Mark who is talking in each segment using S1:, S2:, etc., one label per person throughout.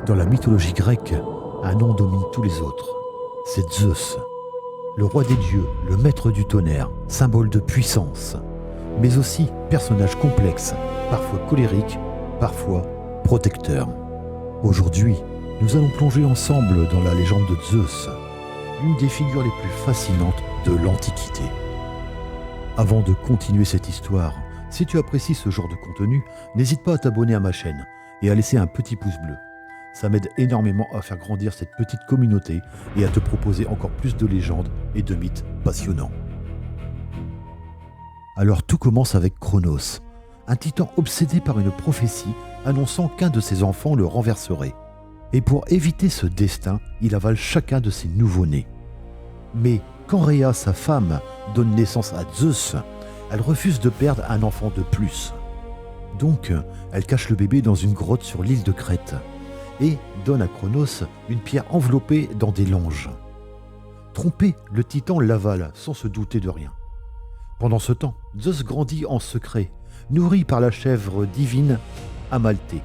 S1: Dans la mythologie grecque, un nom domine tous les autres. C'est Zeus, le roi des dieux, le maître du tonnerre, symbole de puissance, mais aussi personnage complexe, parfois colérique, parfois protecteur. Aujourd'hui, nous allons plonger ensemble dans la légende de Zeus, l'une des figures les plus fascinantes de l'Antiquité. Avant de continuer cette histoire, si tu apprécies ce genre de contenu, n'hésite pas à t'abonner à ma chaîne et à laisser un petit pouce bleu. Ça m'aide énormément à faire grandir cette petite communauté et à te proposer encore plus de légendes et de mythes passionnants. Alors tout commence avec Cronos, un titan obsédé par une prophétie annonçant qu'un de ses enfants le renverserait. Et pour éviter ce destin, il avale chacun de ses nouveau-nés. Mais quand Rhea, sa femme, donne naissance à Zeus, elle refuse de perdre un enfant de plus. Donc, elle cache le bébé dans une grotte sur l'île de Crète et donne à Cronos une pierre enveloppée dans des langes. Trompé, le titan l'avale sans se douter de rien. Pendant ce temps, Zeus grandit en secret, nourri par la chèvre divine Amalthée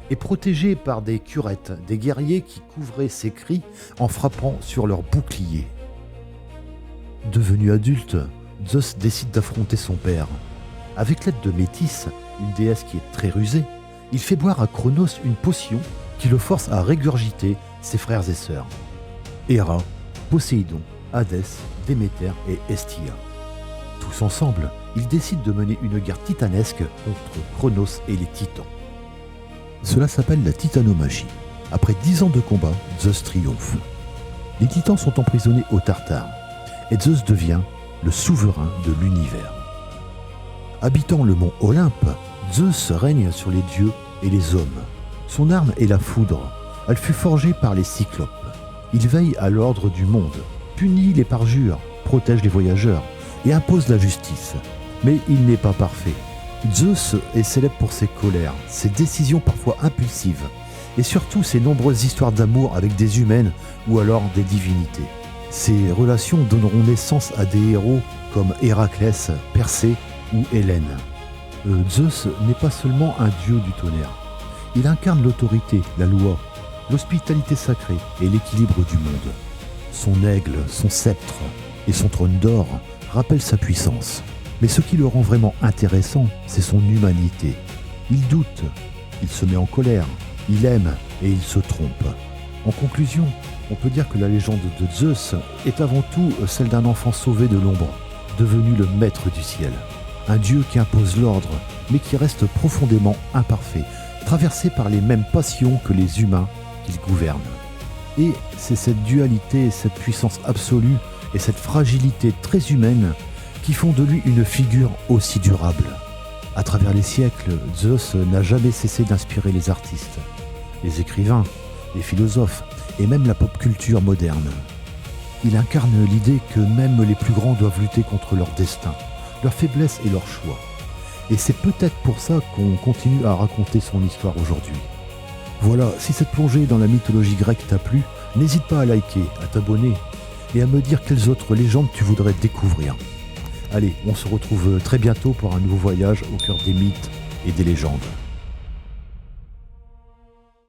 S1: et protégé par des curettes, des guerriers qui couvraient ses cris en frappant sur leurs boucliers. Devenu adulte, Zeus décide d'affronter son père. Avec l'aide de Métis, une déesse qui est très rusée, il fait boire à Cronos une potion qui le force à régurgiter ses frères et sœurs. Héra, Poséidon, Hadès, Déméter et Hestia. Tous ensemble, ils décident de mener une guerre titanesque contre Cronos et les titans. Cela s'appelle la titanomagie. Après 10 ans de combat, Zeus triomphe. Les titans sont emprisonnés au Tartare et Zeus devient le souverain de l'univers. Habitant le mont Olympe, Zeus règne sur les dieux et les hommes. Son arme est la foudre. Elle fut forgée par les Cyclopes. Il veille à l'ordre du monde, punit les parjures, protège les voyageurs et impose la justice. Mais il n'est pas parfait. Zeus est célèbre pour ses colères, ses décisions parfois impulsives et surtout ses nombreuses histoires d'amour avec des humaines ou alors des divinités. Ces relations donneront naissance à des héros comme Héraclès, Persée ou Hélène. Zeus n'est pas seulement un dieu du tonnerre. Il incarne l'autorité, la loi, l'hospitalité sacrée et l'équilibre du monde. Son aigle, son sceptre et son trône d'or rappellent sa puissance. Mais ce qui le rend vraiment intéressant, c'est son humanité. Il doute, il se met en colère, il aime et il se trompe. En conclusion, on peut dire que la légende de Zeus est avant tout celle d'un enfant sauvé de l'ombre, devenu le maître du ciel. Un dieu qui impose l'ordre, mais qui reste profondément imparfait, traversé par les mêmes passions que les humains qu'il gouverne. Et c'est cette dualité, cette puissance absolue et cette fragilité très humaine qui font de lui une figure aussi durable. À travers les siècles, Zeus n'a jamais cessé d'inspirer les artistes, les écrivains, les philosophes et même la pop culture moderne. Il incarne l'idée que même les plus grands doivent lutter contre leur destin, leur faiblesse et leur choix. Et c'est peut-être pour ça qu'on continue à raconter son histoire aujourd'hui. Voilà, si cette plongée dans la mythologie grecque t'a plu, n'hésite pas à liker, à t'abonner et à me dire quelles autres légendes tu voudrais découvrir. Allez, on se retrouve très bientôt pour un nouveau voyage au cœur des mythes et des légendes.